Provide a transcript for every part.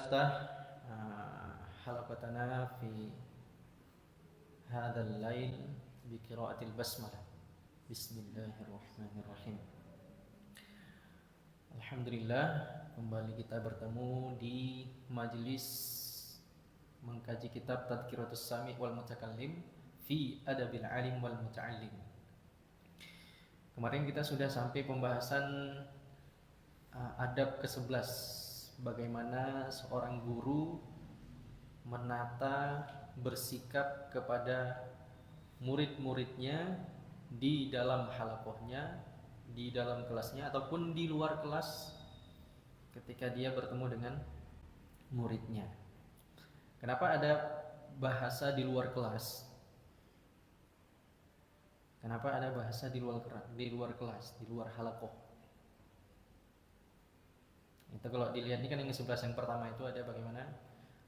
نفتح حلقتنا في هذا الليل بقراءة البسملة. بسم الله الرحمن الرحيم. Alhamdulillah, kembali kita bertemu di majelis mengkaji kitab Tadhkiratus Sami' wal Mutakallim fi Adabil Alim wal Muta'allim. Kemarin kita sudah sampai pembahasan adab ke-11, bagaimana seorang guru menata bersikap kepada murid-muridnya di dalam halakohnya, di dalam kelasnya ataupun di luar kelas ketika dia bertemu dengan muridnya. Kenapa ada bahasa di luar kelas? Kenapa ada bahasa di luar kelas, di luar halakoh? Itu kalau dilihat ini kan yang ke-11 yang pertama itu ada bagaimana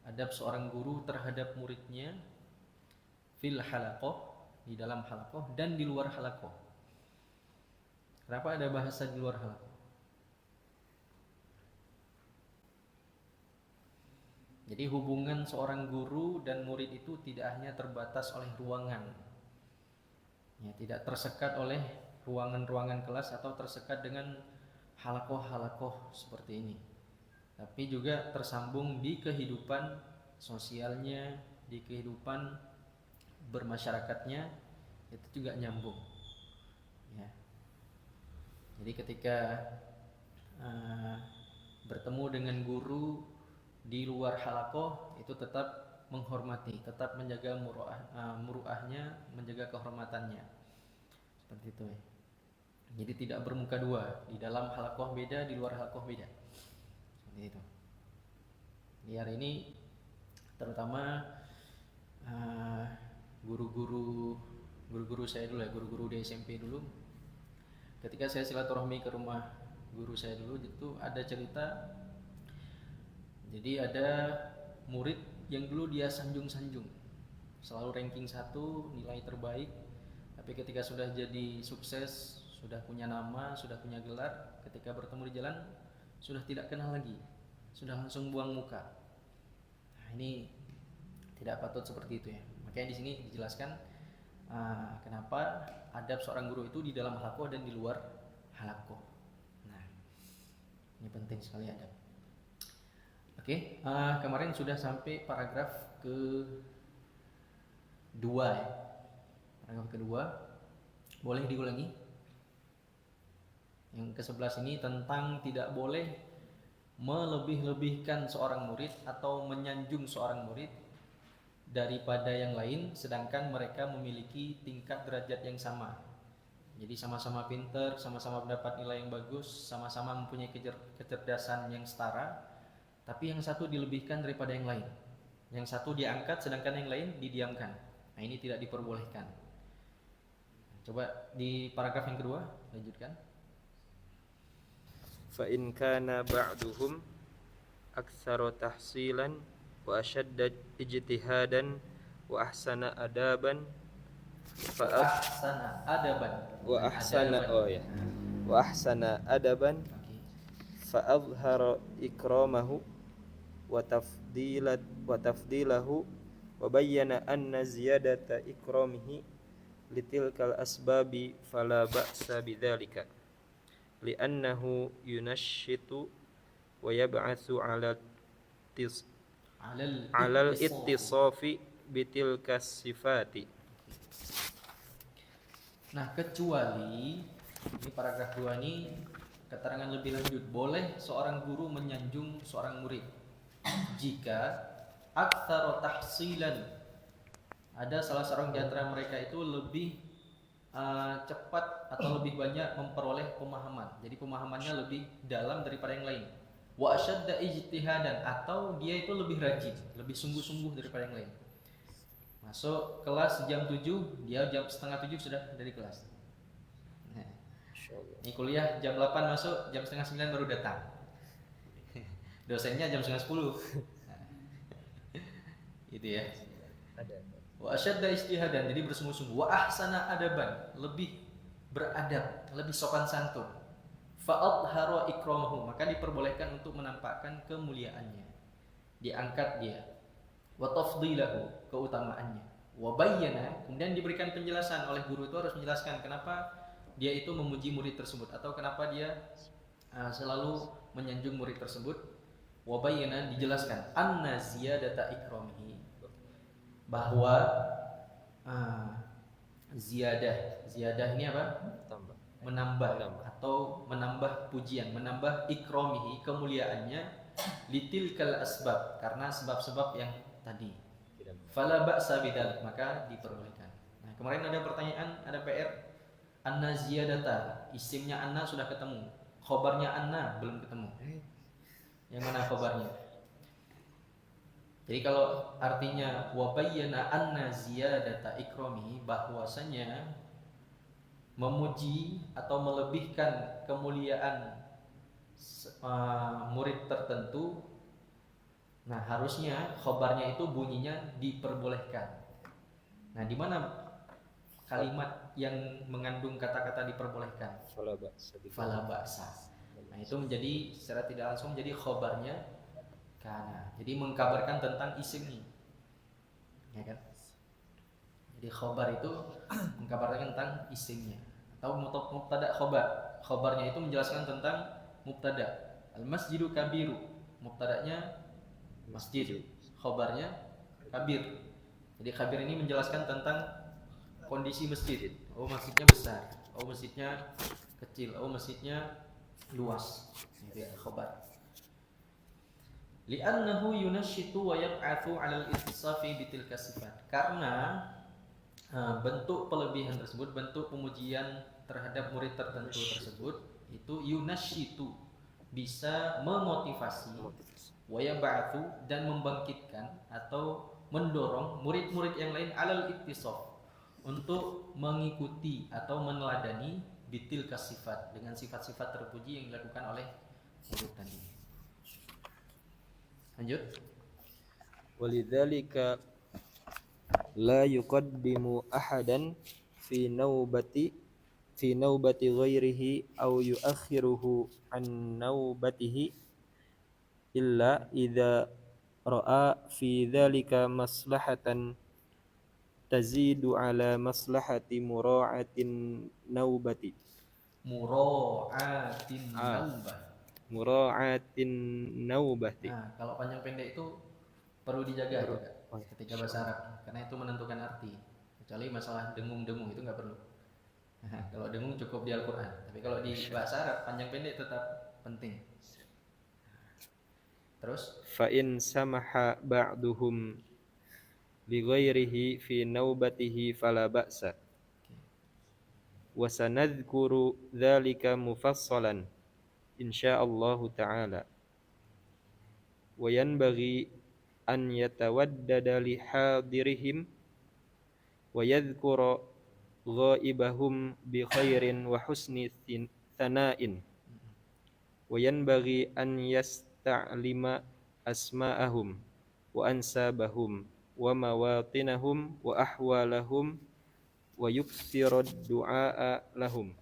adab seorang guru terhadap muridnya fil halakoh, di dalam halakoh dan di luar halakoh. Kenapa ada bahasa di luar halakoh? Jadi hubungan seorang guru dan murid itu tidak hanya terbatas oleh ruangan, ya, tidak tersekat oleh ruangan-ruangan kelas atau tersekat dengan halakoh-halakoh seperti ini, tapi juga tersambung di kehidupan sosialnya, di kehidupan bermasyarakatnya, itu juga nyambung, ya. Jadi ketika bertemu dengan guru di luar halakoh itu tetap menghormati, tetap menjaga muruahnya, menjaga kehormatannya, seperti itu, ya. Jadi tidak bermuka dua, di dalam halakoh beda, di luar halakoh beda, seperti itu. Di hari ini terutama guru-guru saya dulu, ya, guru-guru di SMP dulu. Ketika saya silaturahmi ke rumah guru saya dulu, itu ada cerita. Jadi ada murid yang dulu dia sanjung-sanjung, selalu ranking 1, nilai terbaik, tapi ketika sudah jadi sukses, sudah punya nama, sudah punya gelar, ketika bertemu di jalan sudah tidak kenal lagi, sudah langsung buang muka. Nah, ini tidak patut seperti itu, ya. Makanya di sini dijelaskan kenapa adab seorang guru itu di dalam halakoh dan di luar halakoh. Nah, ini penting sekali adab. Oke, kemarin sudah sampai paragraf ke-2, ya. Paragraf kedua, boleh diulangi? Yang ke-11 ini tentang tidak boleh melebih-lebihkan seorang murid atau menyanjung seorang murid daripada yang lain, sedangkan mereka memiliki tingkat derajat yang sama. Jadi sama-sama pinter, sama-sama mendapat nilai yang bagus, sama-sama mempunyai kecerdasan yang setara, tapi yang satu dilebihkan daripada yang lain, yang satu diangkat sedangkan yang lain didiamkan. Nah, ini tidak diperbolehkan. Coba di paragraf yang kedua lanjutkan. Fa in kana ba'duhum aktsara tahsilan wa ashadda ijtihadan wa ahsana adaban fa ahsana adaban wa ahsana adaban fa azhara ikramahu wa tafdilahu wa bayyana anna ziyadata ikramihi litilkal asbabi fala ba'sa bidzalika li'annahu yunashitu wa yab'atsu 'ala al-ittisafi bitilkas sifati. Nah, kecuali ini paragraf 2 ini keterangan lebih lanjut, boleh seorang guru menyanjung seorang murid jika aktsara tahsilan, ada salah seorang di antara mereka itu lebih cepat atau lebih banyak memperoleh pemahaman, jadi pemahamannya lebih dalam daripada yang lain. Wa asyadda ijtihadan, atau dia itu lebih rajin, lebih sungguh-sungguh daripada yang lain. Masuk kelas jam 7, dia jam setengah 7 sudah dari kelas. Nah, ini kuliah jam 8 masuk, jam setengah 9 baru datang. Dosennya jam setengah 10. Nah, itu, ya. Wa asyadda ijtihadan, jadi bersungguh-sungguh. Wa ahsana adaban, lebih beradab, lebih sopan santun. Fa'adhara ikramahu, maka diperbolehkan untuk menampakkan kemuliaannya. diangkat dia. Wa tafdilahu, keutamaannya. Wa bayyana, kemudian diberikan penjelasan oleh guru itu harus menjelaskan kenapa dia itu memuji murid tersebut atau kenapa dia selalu menyanjung murid tersebut. Wa bayyana, dijelaskan anna ziyadata ikramihi, bahwa ziyadah ini apa? Tambah. Menambah Menambah. atau menambah pujian, menambah ikramihi, kemuliaannya, litilkal asbab, karena sebab-sebab yang tadi. Tidak. Fala ba'sa bidzalik, maka diperbolehkan. Nah, kemarin ada pertanyaan, ada PR. Anna ziyadata, isimnya anna sudah ketemu, khobarnya anna belum ketemu. Yang mana khobarnya? Jadi kalau artinya wa bayyana anna ziyadata ikramihi, bahwasanya memuji atau melebihkan kemuliaan murid tertentu, nah harusnya khobarnya itu bunyinya diperbolehkan. Nah, di mana kalimat yang mengandung kata-kata diperbolehkan? Fala ba'sa. Fala ba'sa. Nah, itu menjadi secara tidak langsung menjadi khobarnya kana. Jadi mengkabarkan tentang isimnya. Ya kan? Jadi khobar itu mengkabarkan tentang isimnya. Atau mubtada khobar. Khobarnya itu menjelaskan tentang mubtada. Al-masjidu kabiru. Mubtadanya masjid. Khobarnya kabir. Jadi kabir ini menjelaskan tentang kondisi masjid. Oh, masjidnya besar. Oh, masjidnya kecil. Oh, masjidnya luas. Itu ya, khobar. Li'annahu yunashitu wa yab'athu 'alal ittisafi bitilka sifat. Karena bentuk pelebihan tersebut, bentuk pemujian terhadap murid tertentu tersebut itu yunashitu, bisa memotivasi, wa yab'athu, dan membangkitkan atau mendorong murid-murid yang lain 'alal ittisaf, untuk mengikuti atau meneladani bitilka sifat, dengan sifat-sifat terpuji yang dilakukan oleh murid tadi. Lanjut. Walidzalika la yuqaddimu ahadan fi naubati ghairihi aw yuakhiruhu an naubatihi illa idza ra'a fi dzalika maslahatan tazidu ala maslahati mura'atin naubati. Mura'atin naubah. Mura'atin naubati. Nah, kalau panjang pendek itu perlu dijaga juga ketika bahasa Arab, karena itu menentukan arti. Kecuali masalah dengung-dengung itu nggak perlu. Nah, kalau dengung cukup di Al-Quran, tapi kalau di bahasa Arab panjang pendek tetap penting. Terus Fa in samaha ba'duhum li ghairihi fi naubatihi fala ba'sa. Wa sanadhkuru dzalika mufassalan insyaallah ta'ala. Wa yanbaghi an yatawaddada li hadirihim wa yadhkura ghaibahum bi khairin wa husni thana'in. Wa yanbaghi an yasta'lima asma'ahum wa ansabahum wa mawatinahum wa ahwalahum wa yukthira du'a lahum.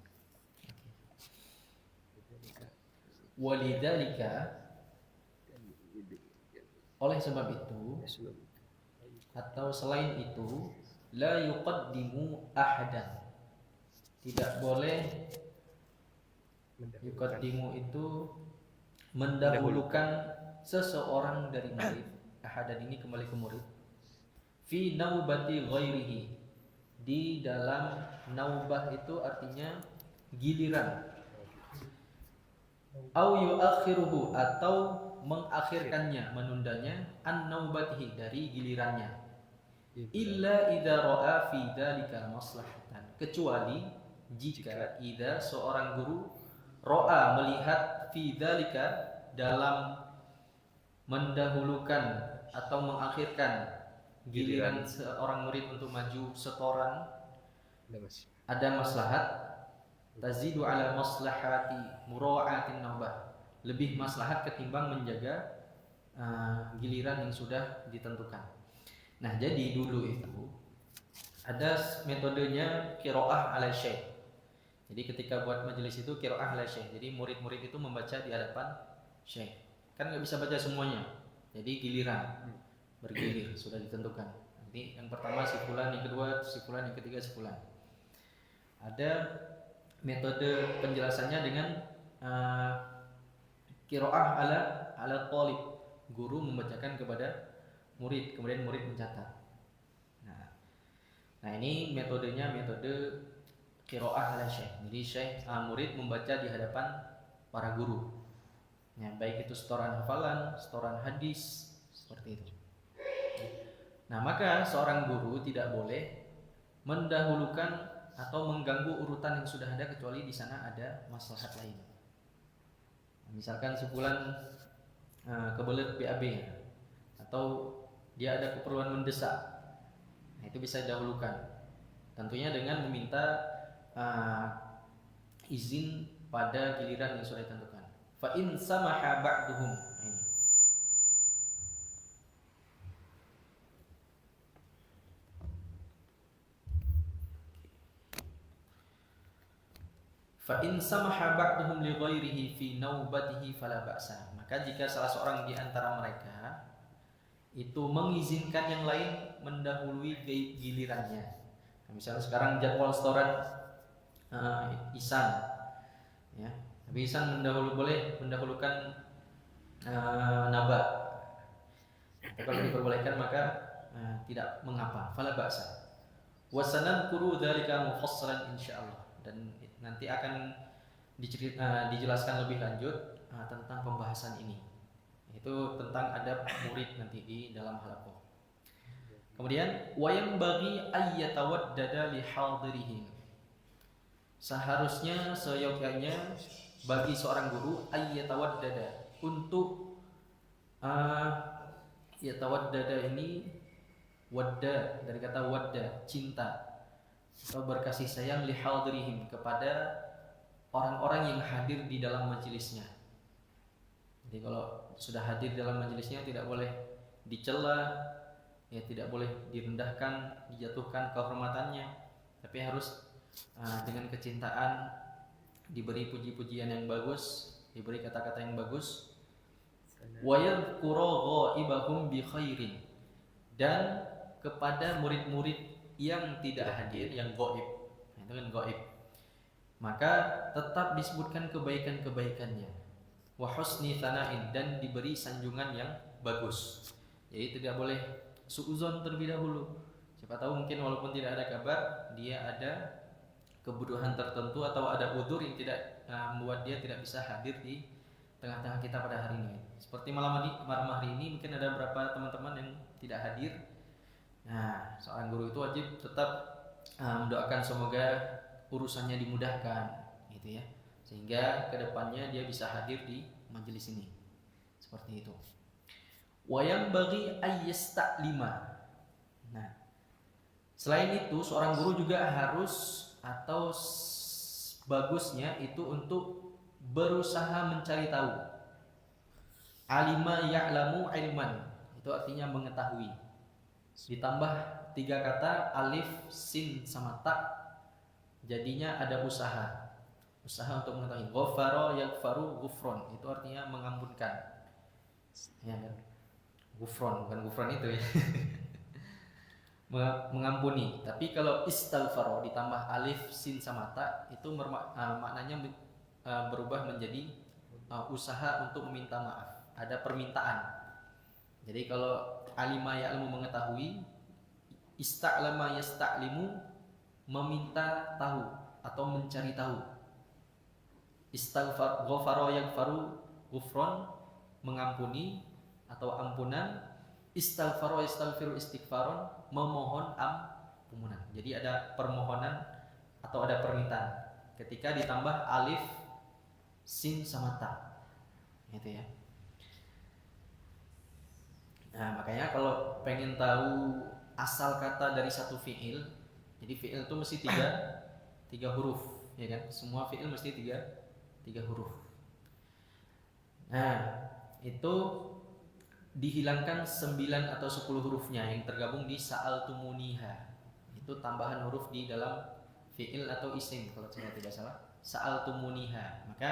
walidzalika, oleh sebab itu atau selain itu, la yuqaddimu ahadan, tidak boleh. Yuqaddimu itu mendahulukan seseorang dari murid. Ahadan ini kembali ke murid. Fi naubati ghairihi, di dalam naubah itu artinya giliran. Au yuakhiruhu, atau mengakhirkannya, menundanya, an naubatihi, dari gilirannya. Illa idza ra'a fi dzalika maslahatan, kecuali jika idza seorang guru ra'a, melihat, fi dzalika, dalam mendahulukan atau mengakhirkan giliran seorang murid untuk maju setoran, ada maslahat, tazidu ala maslahati mura'atin naubah, lebih maslahat ketimbang menjaga giliran yang sudah ditentukan. Nah, jadi dulu itu ada metodenya qiraah ala syekh. Jadi ketika buat majelis itu qiraah ala syekh. Jadi murid-murid itu membaca di hadapan syekh. Kan nggak bisa baca semuanya. Jadi giliran, bergilir sudah ditentukan. Nanti yang pertama si fulan, yang kedua si fulan, yang ketiga si fulan. Ada metode penjelasannya dengan qiraah ala talib. Guru membacakan kepada murid, kemudian murid mencatat. Nah ini metodenya metode qiraah ala syekh. Jadi murid membaca di hadapan para guru. Ya, baik itu setoran hafalan, setoran hadis, seperti itu. Nah, maka seorang guru tidak boleh mendahulukan atau mengganggu urutan yang sudah ada kecuali di sana ada maslahat lain. Misalkan sebulan kebelet BAB atau dia ada keperluan mendesak. Nah, itu bisa didahulukan. Tentunya dengan meminta izin pada giliran yang sudah ditentukan. Fa in samaha ba'duhum. Ini. Fa in samaha ba'duhum li ghairihi fi naubatihi fala ba'sa. Maka jika salah seorang di antara mereka itu mengizinkan yang lain mendahului gilirannya. Nah, misalnya sekarang jadwal setoran Ihsan, ya, tapi Ihsan boleh mendahulukan Naba. Kalau diperbolehkan maka tidak mengapa. Fala ba'sa. Wa sanadkuru dzalika mufassalan insyaallah. Dan nanti akan dijelaskan lebih lanjut tentang pembahasan ini. Itu tentang adab murid nanti di dalam halaqah. Kemudian wayam bagi ayyatawaddada li hadirihim. Seharusnya seyogyanya bagi seorang guru ayyatawaddada untuk yatawaddada ini wadda dari kata wadda, cinta atau berkasih sayang li hadirihim kepada orang-orang yang hadir di dalam majelisnya. Jadi kalau sudah hadir dalam majelisnya tidak boleh dicela, ya tidak boleh direndahkan, dijatuhkan kehormatannya, tapi harus dengan kecintaan, diberi puji-pujian yang bagus, diberi kata-kata yang bagus. Wa yadhkuru ghaibahum bi khairin, dan kepada murid-murid yang tidak hadir, yang gaib, itu kan gaib, maka tetap disebutkan kebaikan-kebaikannya. Wa husni tsana'in, dan diberi sanjungan yang bagus. Jadi tidak boleh suudzon terlebih dahulu. Siapa tahu mungkin walaupun tidak ada kabar, dia ada kebutuhan tertentu atau ada udzur yang tidak membuat dia tidak bisa hadir di tengah-tengah kita pada hari ini. Seperti malam hari ini mungkin ada beberapa teman-teman yang tidak hadir. Nah, seorang guru itu wajib tetap mendoakan semoga urusannya dimudahkan, gitu ya, sehingga kedepannya dia bisa hadir di majelis ini. Seperti itu. Wayam bagi ayyasta'lima. Nah, selain itu seorang guru juga harus atau bagusnya itu untuk berusaha mencari tahu. Alima ya'lamu ilman, itu artinya mengetahui. Ditambah 3 kata alif, sin sama ta, jadinya ada usaha. Usaha untuk mengetahui. Ghafara yaghfaru ghufron, itu artinya mengampunkan. Ya kan? Ghufron, bukan ghufron itu ya. Mengampuni. Tapi kalau istaghfaro ditambah alif, sin sama ta, itu maknanya berubah menjadi usaha untuk meminta maaf. Ada permintaan. Jadi kalau alima ya'lamu mengetahui, ista'lama yasta'limu meminta tahu atau mencari tahu. Istaghfar ghafara yaghfaru ghufron, mengampuni atau ampunan. Istaghfara yastaghfiru istighfaron, memohon ampunan. Jadi ada permohonan atau ada permintaan ketika ditambah alif, sin sama ta. Gitu ya. Nah, makanya kalau pengen tahu asal kata dari satu fi'il, jadi fi'il itu mesti tiga huruf, ya kan? Semua fi'il mesti tiga huruf. Nah, itu dihilangkan 9 atau 10 hurufnya yang tergabung di sa'altumuniha. Itu tambahan huruf di dalam fi'il atau isim kalau saya tidak salah. Sa'altumuniha. Maka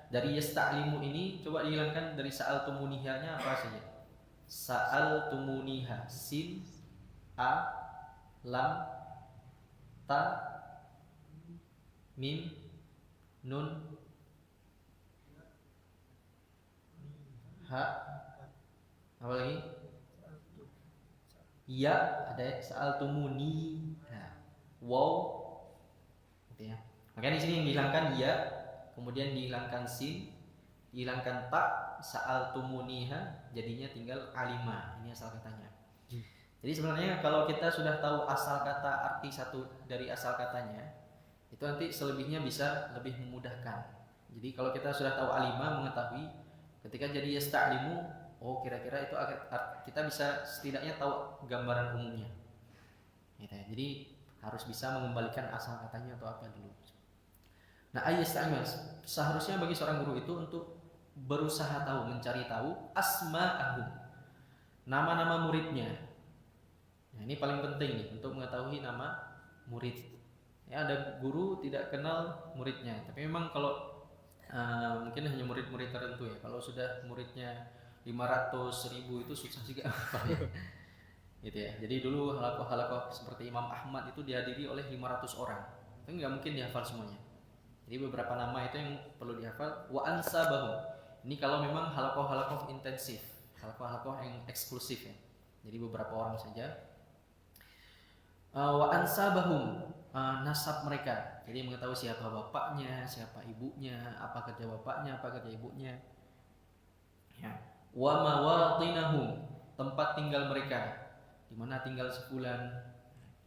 dari yasta'limu ini coba dihilangkan dari sa'altumunihanya apa saja? sa'altumuniha, sin, a, lam, ta, mim, nun, ha, apa lagi? Ya, ada sa'altumuni. Nah, waw, gitu ya. Makanya di sini yang dihilangkan ya, kemudian dihilangkan sin, dihilangkan ta, sa'altumuniha, jadinya tinggal alima. Ini asal katanya. Jadi sebenarnya kalau kita sudah tahu asal kata, arti satu dari asal katanya, itu nanti selebihnya bisa lebih memudahkan. Jadi kalau kita sudah tahu alima, mengetahui, ketika jadi yasta'limu, oh kira-kira itu kita bisa setidaknya tahu gambaran umumnya. Gitu ya. Jadi harus bisa mengembalikan asal katanya atau apa dulu. Nah, ayasta'limu, seharusnya bagi seorang guru itu untuk berusaha tahu, mencari tahu asma'ahum, nama-nama muridnya. Nah, ini paling penting nih untuk mengetahui nama murid. Ya, ada guru tidak kenal muridnya, tapi memang kalau mungkin hanya murid-murid tertentu ya. Kalau sudah muridnya 500 ribu itu susah juga gitu ya. Jadi dulu halakoh seperti Imam Ahmad itu dihadiri oleh 500 orang, itu nggak mungkin dihafal semuanya. Jadi beberapa nama itu yang perlu dihafal. Wa ansabahum, ini kalau memang halakoh intensif, halakoh yang eksklusif ya, jadi beberapa orang saja. Wa ansabahum, nasab mereka, jadi mengetahui siapa bapaknya, siapa ibunya, apa kerja bapaknya, apa kerja ibunya ya. Wa mawatinahum, tempat tinggal mereka, di mana tinggal sebulan,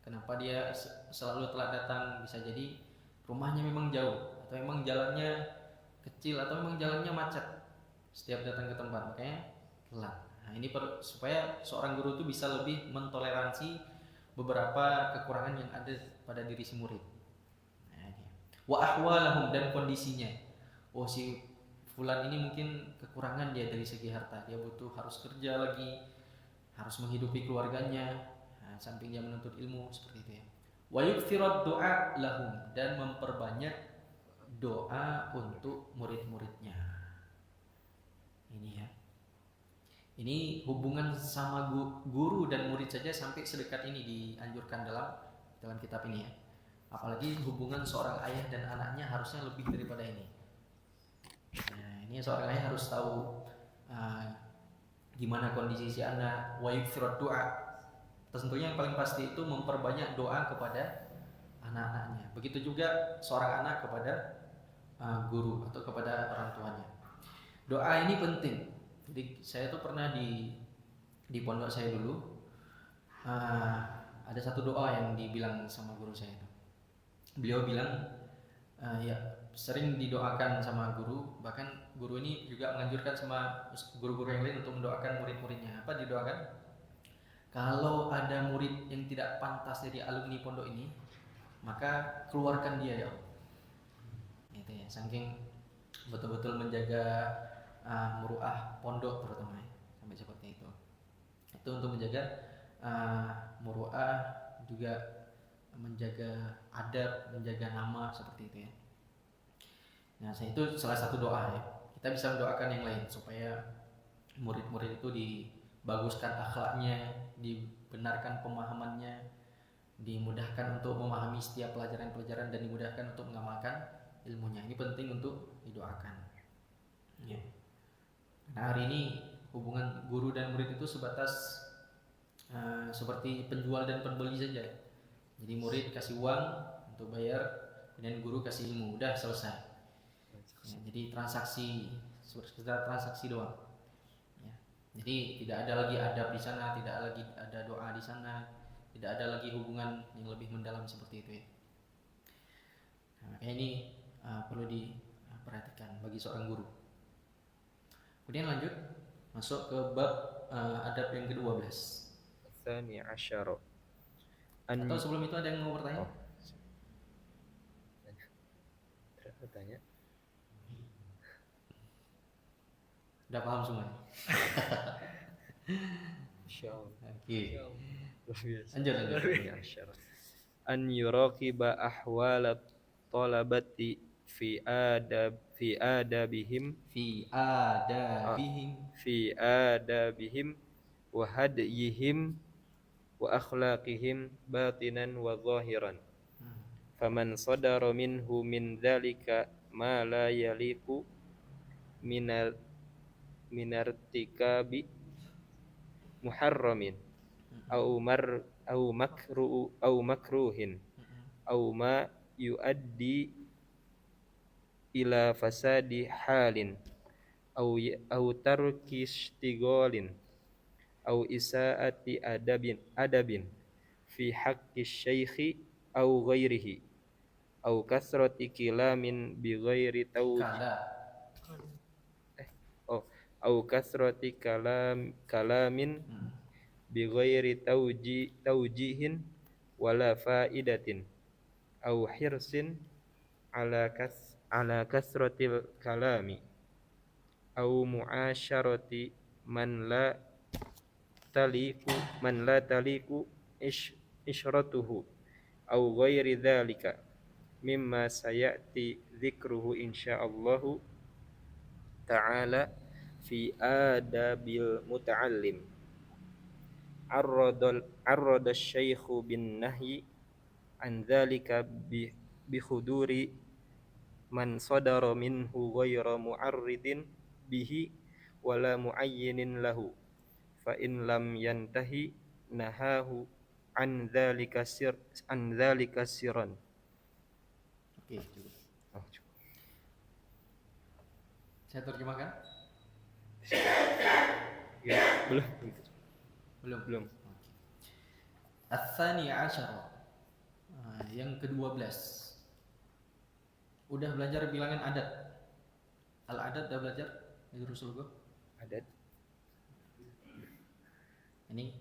kenapa dia selalu telat datang, bisa jadi rumahnya memang jauh, atau memang jalannya kecil, atau memang jalannya macet setiap datang ke tempat, makanya telat. Nah, ini supaya seorang guru itu bisa lebih mentoleransi beberapa kekurangan yang ada pada diri si murid. Nah, wa ahwalahum, dan kondisinya. Oh, si fulan ini mungkin kekurangan dia dari segi harta, dia harus kerja lagi, harus menghidupi keluarganya, samping dia menuntut ilmu, seperti itu ya. Wa yukthirat doa lahum, dan memperbanyak doa untuk murid-muridnya. Ini ya. Ini hubungan sama guru dan murid saja sampai sedekat ini dianjurkan dalam kitab ini ya. Apalagi hubungan seorang ayah dan anaknya harusnya lebih daripada ini. Nah, ini seorang ayah harus tahu gimana kondisi si anak. Wa yukthirat doa, tentunya yang paling pasti itu memperbanyak doa kepada anak-anaknya. Begitu juga seorang anak kepada guru atau kepada orang tuanya. Doa ini penting. Jadi saya tuh pernah di pondok saya dulu, ada satu doa yang dibilang sama guru saya itu. Beliau bilang ya sering didoakan sama guru, bahkan guru ini juga menganjurkan sama guru-guru yang lain untuk mendoakan murid-muridnya. Apa didoakan? Kalau ada murid yang tidak pantas jadi alumni pondok ini, maka keluarkan dia ya Allah. Itu ya, saking betul-betul menjaga muruah pondok terutama ya, sampai seperti itu. Itu untuk menjaga muruah, juga menjaga adab, menjaga nama, seperti itu ya. Nah, itu salah satu doa ya. Kita bisa mendoakan yang lain supaya murid-murid itu dibaguskan akhlaknya, dibenarkan pemahamannya, dimudahkan untuk memahami setiap pelajaran-pelajaran, dan dimudahkan untuk mengamalkan ilmunya. Ini penting untuk didoakan ya. Nah, hari ini hubungan guru dan murid itu sebatas seperti penjual dan pembeli saja. Jadi murid kasih uang untuk bayar, dan guru kasih ilmu, udah selesai ya. Jadi sekedar transaksi doang ya. Jadi tidak ada lagi adab di sana, tidak lagi ada doa di sana, tidak ada lagi hubungan yang lebih mendalam seperti itu ya. Nah, makanya ini perlu diperhatikan bagi seorang guru. Kemudian lanjut masuk ke bab adab yang ke-12. Tsani asyara. Atau sebelum itu ada yang mau bertanya? Bertanya. Udah paham semua? Insyaallah. Oke. Lanjut. An yuraqiba ahwalat talabati fi adabihim wa hadyihim wa akhlaqihim batinan wa zahiran. Faman sadara minhu min dzalika ma la yaliqu minartikabi muharramin au makruhin au ma yuaddi ila fasadi halin au tarki ishtighalin au isaati adabin fi haqqi syaikhi au ghairihi au kasrati kilamin bi ghairi Kala. au kasrati kalamin bi ghairi taujihin wala faidatin au hirsin ala kasratil kalami au muasyarati man la taliku isyratuhu au ghairi dzalika mimma sayati dzikruhu insyaallahu ta'ala fi adabil muta'allim. Arrada syaikhu bin nahyi an dzalika bi khuduri man sadara minhu ghayra mu'arridin bihi wala muayyinin lahu fa in lam yantahi nahahu an dzalika sirran. Oke, cukup. Cukup. Saya terjemahkan? Ya, belum. Belum. Ats-tsani asyara. Yang ke-12. Udah belajar bilangan adat. Al-adat udah belajar di Rasulullah? Adat. Ini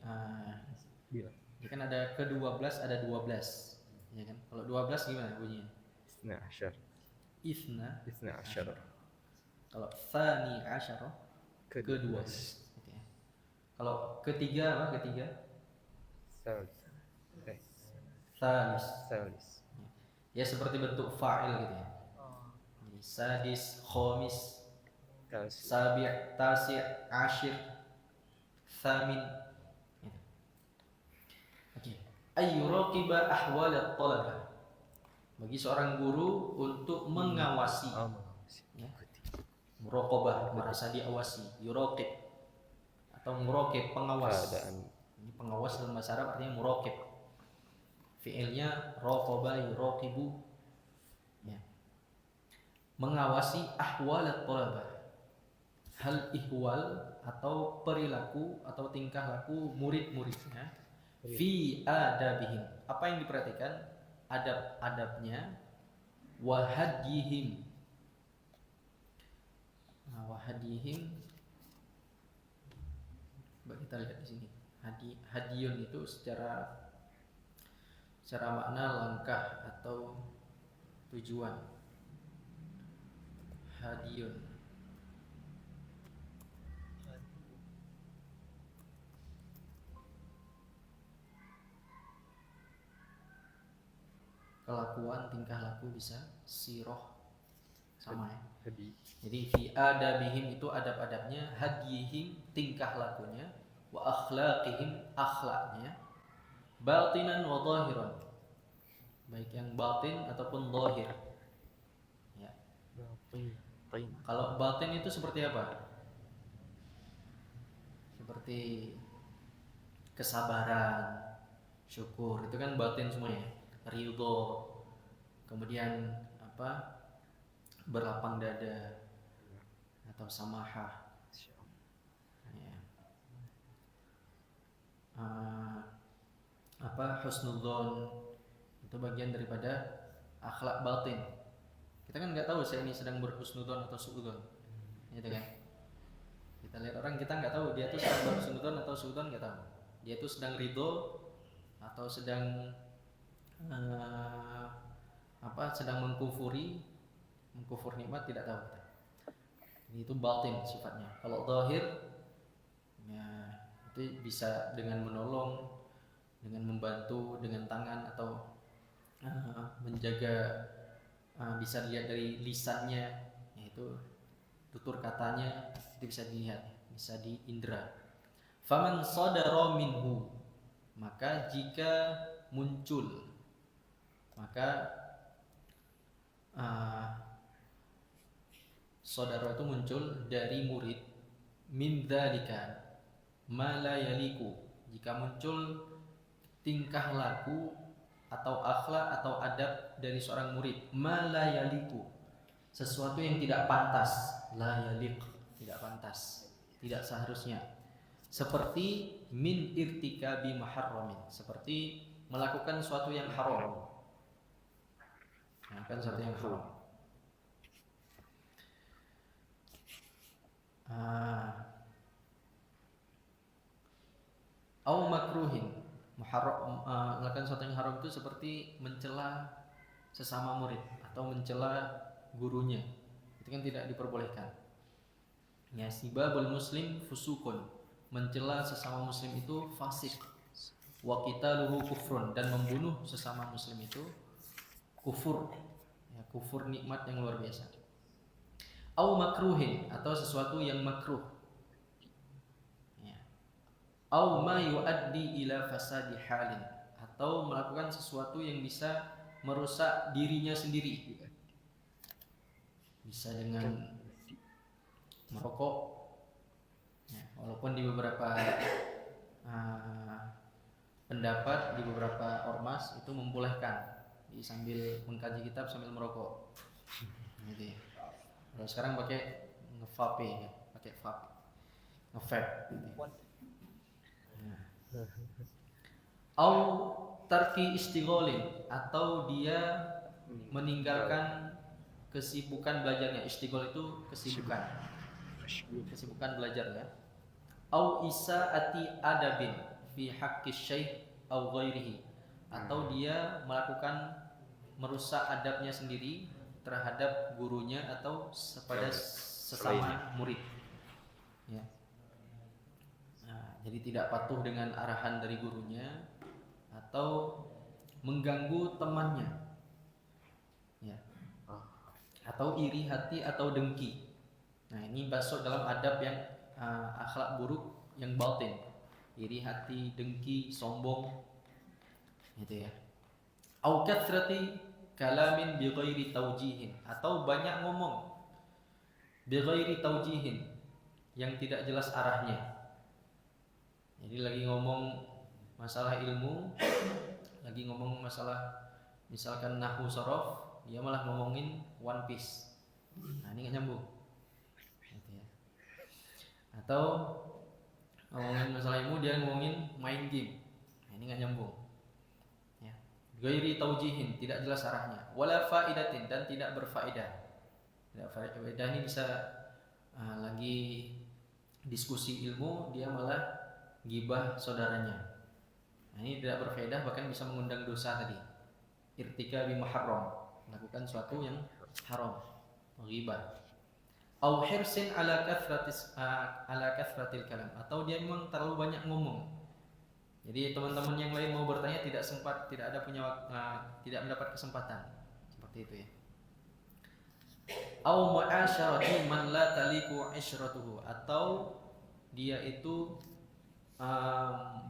Bila. ya kan ada ke-12, ada 12. Ya kan? Kalau 12 gimana bunyinya? Isna asyar. Isna asyar. Kalau tsani asyara ke-12. Oke. Kalau ketiga apa ketiga? Salis. Ya seperti bentuk fa'il gitu ya. Jadi sadis, khamis, sabi', tasi', ashir, thamin. Gitu. Oke. Ayyuraqiba ahwal at-talabah. Bagi seorang guru untuk mengawasi. Ya. Muraqabah, merasa diawasi, yuraqib atau muraqib, pengawas. Ini pengawas dalam bahasa Arab artinya muraqib. Fi'ilnya raqaba yuraqibu. Ya. Mengawasi ahwal at-talabah. Hal ihwal atau perilaku atau tingkah laku murid-muridnya fi adabihim. Apa yang diperhatikan? Adab-adabnya wa hadyihim. Wahadihim, kita lihat di sini. Hadiyun itu secara makna langkah atau tujuan. Hadiyun. Kelakuan, tingkah laku bisa siroh sama ya. Jadi fi adabihim itu adab-adabnya, hadiyihim tingkah lakunya, wa akhlaqihim akhlaknya, batinan wa zahiran. Baik yang batin ataupun zahir. Ya. Kalau batin itu seperti apa? Seperti kesabaran, syukur, itu kan batin semuanya. Ridho, kemudian apa? Berlapang dada atau samahah. Ya. Husnudzon itu bagian daripada akhlak batin. Kita kan nggak tahu saya ini sedang berhusnudzon atau suudzon, gitu kan? Kita lihat orang, kita nggak tahu dia itu sedang berhusnudzon atau suudzon, nggak tahu. Dia itu sedang ridho atau sedang sedang mengkufur nikmat, tidak tahu. Itu batin sifatnya. Kalau zahir ya itu bisa dengan menolong, dengan membantu dengan tangan atau menjaga, bisa dilihat dari lisannya, yaitu tutur katanya itu bisa dilihat, bisa diindra. Faman sadara minhu, maka jika muncul, maka saudara itu muncul dari murid, min dzalika ma la yaliku, jika muncul tingkah laku atau akhlak atau adab dari seorang murid, ma la yaliku, sesuatu yang tidak pantas, la yaliq, tidak pantas, tidak seharusnya, seperti min irtikabi muharramin, seperti melakukan sesuatu yang haram, melakukan sesuatu yang haram. Au makruhin, melakukan sesuatu yang haram itu seperti mencela sesama murid atau mencela gurunya, itu kan tidak diperbolehkan. Ya, sibabul muslim fusukun, mencela sesama muslim itu fasik. Wa qitaluhu kufrun, dan membunuh sesama muslim itu kufur, ya, kufur nikmat yang luar biasa. Au makruhin, atau sesuatu yang makruh, ya. Au ma yuaddi ila fasadi halin, atau melakukan sesuatu yang bisa merusak dirinya sendiri, bisa dengan merokok, ya, walaupun di beberapa pendapat, di beberapa ormas itu membolehkan sambil mengkaji kitab sambil merokok, gitu ya. Kalau sekarang pakai nge-vape, ya, pakai vape, nge-vape, gitu. Au tarki istigholin, atau dia meninggalkan kesibukan belajarnya. Istighol itu kesibukan belajar, ya. Au isaati adabin fi haqqi syekh au ghairihi, atau dia melakukan merusak adabnya sendiri terhadap gurunya atau pada sesama murid, ya. Nah, jadi tidak patuh dengan arahan dari gurunya atau mengganggu temannya, ya, atau iri hati atau dengki. Nah, ini masuk dalam adab yang akhlak buruk yang batin, iri hati, dengki, sombong, gitu ya. Au kathrati kalamin bi ghairi taujihin, atau banyak ngomong bi ghairi taujihin, yang tidak jelas arahnya. Jadi lagi ngomong masalah ilmu, lagi ngomong masalah misalkan nahwu sorof, dia malah ngomongin One Piece. Nah, ini nggak nyambung, gitu ya. Atau ngomongin masalah ilmu, dia ngomongin main game. Nah, ini nggak nyambung. Ghairi taujihin, tidak jelas arahnya. Wala faidatin, dan tidak berfaedah. Tidak faedah ini bisa lagi diskusi ilmu, dia malah gibah saudaranya. Nah, ini tidak berfaedah, bahkan bisa mengundang dosa tadi. Irtikabi muharram, melakukan sesuatu yang haram, ghibah. Au hirsin ala kathratil kalam, atau dia memang terlalu banyak ngomong. Jadi teman-teman yang lain mau bertanya tidak sempat, tidak mendapat kesempatan, seperti itu, ya. Au mu'asyarati man la taliku isyratuhu, atau dia itu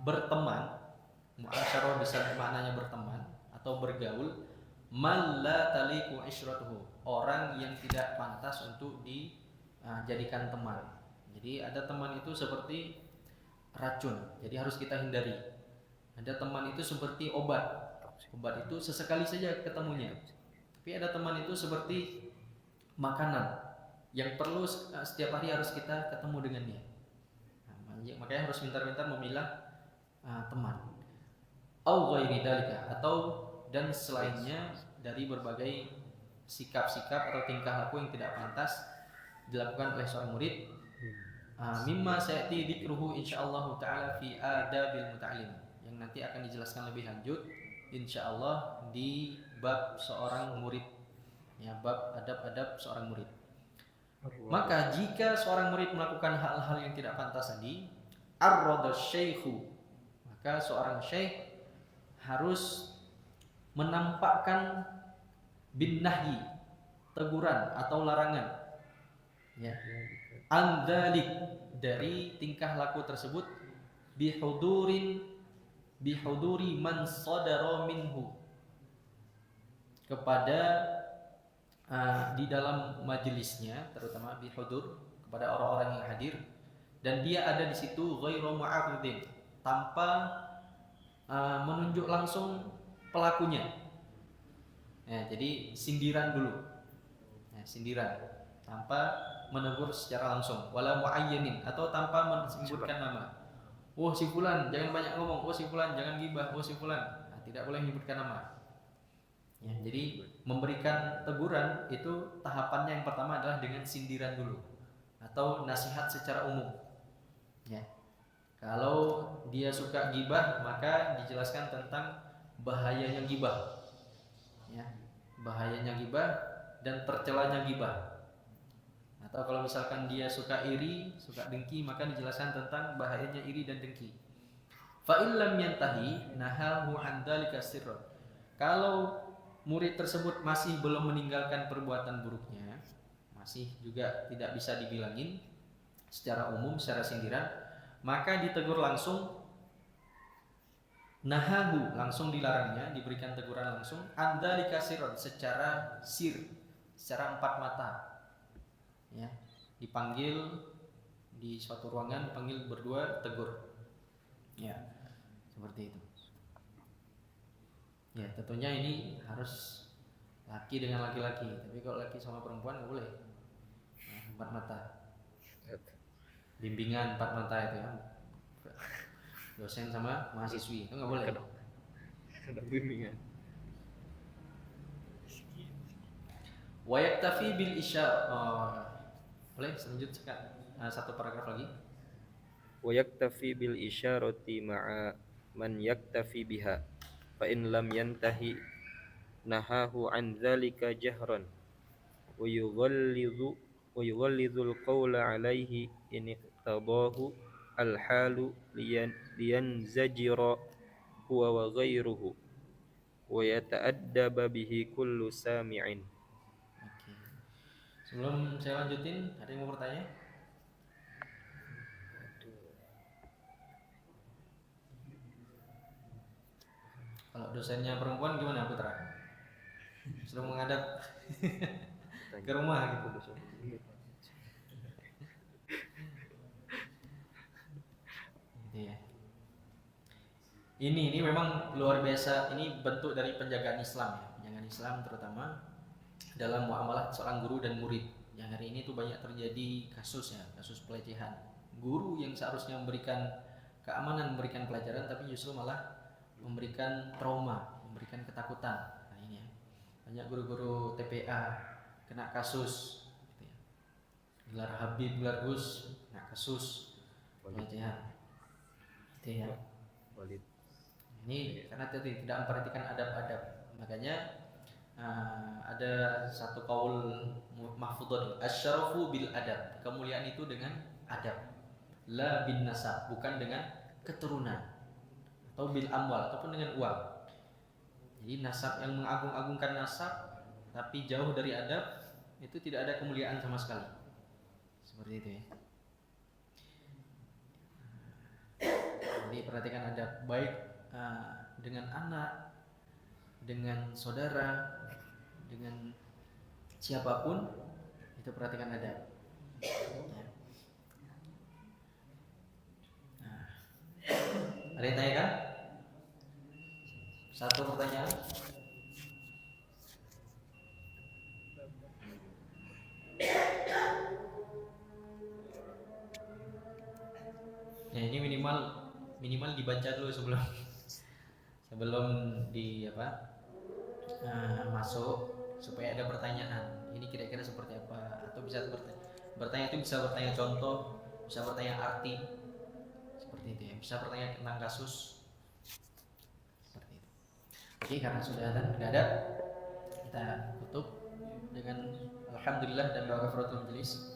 berteman, mu'asyarah bisa maknanya berteman atau bergaul, man la taliku isyratuhu, orang yang tidak pantas untuk dijadikan teman. Jadi ada teman itu seperti racun, jadi harus kita hindari. Ada teman itu seperti obat itu sesekali saja ketemunya. Tapi ada teman itu seperti makanan yang perlu setiap hari harus kita ketemu dengannya. Nah, makanya harus pintar-pintar memilah teman. Au ghairi dalika, atau dan selainnya dari berbagai sikap-sikap atau tingkah laku yang tidak pantas dilakukan oleh seorang murid. Mimma sayati dzikruhu insyaallah taala fi adabil muta'allim, yang nanti akan dijelaskan lebih lanjut insyaallah di bab seorang murid, ya, bab adab-adab seorang murid. Maka jika seorang murid melakukan hal-hal yang tidak pantas tadi, arrada syaikhu, maka seorang syekh harus menampakkan bin nahyi, teguran atau larangan, ya, andalik, dari tingkah laku tersebut, bihudurin bihuduri man sadara minhu, kepada di dalam majelisnya, terutama bihudur, kepada orang-orang yang hadir, dan dia ada di situ ghairu mu'arridin, tanpa menunjuk langsung pelakunya. Ya, jadi sindiran dulu. Ya, sindiran tanpa menegur secara langsung, wala muayyanin, atau tanpa menyebutkan nama. Oh si fulan jangan banyak ngomong, oh si fulan jangan gibah, oh si fulan. Nah, tidak boleh menyebutkan nama. Ya, jadi memberikan teguran itu tahapannya yang pertama adalah dengan sindiran dulu atau nasihat secara umum. Ya. Kalau dia suka gibah, maka dijelaskan tentang bahayanya gibah. Ya, bahayanya gibah dan tercelanya gibah. Atau kalau misalkan dia suka iri, suka dengki, maka dijelaskan tentang bahayanya iri dan dengki. Fa illam yantahi nahahu an dzalika sirran. Kalau murid tersebut masih belum meninggalkan perbuatan buruknya, masih juga tidak bisa dibilangin secara umum, secara sindiran, maka ditegur langsung, nahahu, langsung dilarangnya, diberikan teguran langsung, anda dikasiron, secara secara empat mata, ya, dipanggil di suatu ruangan, dipanggil berdua, tegur, ya, seperti itu. Ya, tentunya ini harus laki dengan laki-laki, tapi kalau laki sama perempuan nggak boleh, ya, empat mata. Bimbingan empat mata itu ya, dosen sama mahasiswi itu nggak boleh. Ada bimbingan. Wa yaktafi bil isyarah. Boleh selanjutnya satu paragraf lagi. Wa yaktafi bil isyarati ma'a man yaktafi biha, fa in lam yantahi nahahu an dzalika jahran wa yughallidhul qawla alaihi in iqtadahu al-halu liyanzajira huwa wa ghairuhu wa yata'addaba bihi kullu sami'in. Oke. Sebelum saya lanjutin, ada yang mau bertanya? Kalau dosennya perempuan gimana, Putra? Sudah menghadap ke rumah gitu. Gitu ya. Ini memang luar biasa. Ini bentuk dari penjagaan Islam ya. Penjagaan Islam terutama dalam muamalah seorang guru dan murid. Yang hari ini tuh banyak terjadi kasus ya, kasus pelecehan. Guru yang seharusnya memberikan keamanan, memberikan pelajaran, tapi justru malah memberikan trauma, memberikan ketakutan. Nah ini ya. Banyak guru-guru TPA kena kasus gitu ya. Gelar Habib, gelar Gus, kena kasus pelecehan. Gitu ya. Ini karena tadi tidak memperhatikan adab-adab. Makanya ada satu kaul mahfudhun, asyarafu bil adab. Kemuliaan itu dengan adab. La bin nasab, bukan dengan keturunan. Atau bil amwal, ataupun dengan uang. Jadi nasab yang mengagung-agungkan nasab tapi jauh dari adab, itu tidak ada kemuliaan sama sekali. Seperti itu ya. Jadi perhatikan adab, baik dengan anak, dengan saudara, dengan siapapun, itu perhatikan adab. Ya. Nah, ada yang tanya kan? Satu pertanyaan. Ya ini minimal dibaca dulu sebelum di masuk, supaya ada pertanyaan. Ini kira-kira seperti apa? Atau bisa bertanya itu bisa bertanya contoh, bisa bertanya arti, seperti itu ya. Bisa bertanya tentang kasus, seperti itu. Oke, karena sudah ada, kita tutup dengan alhamdulillah dan doa kafaratul majelis.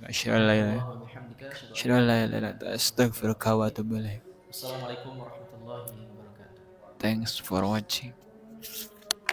Asyhadu an la ilaha illa anta astaghfiruka wa atubu ilaik. Assalamualaikum warahmatullahi wabarakatuh. Thanks for watching.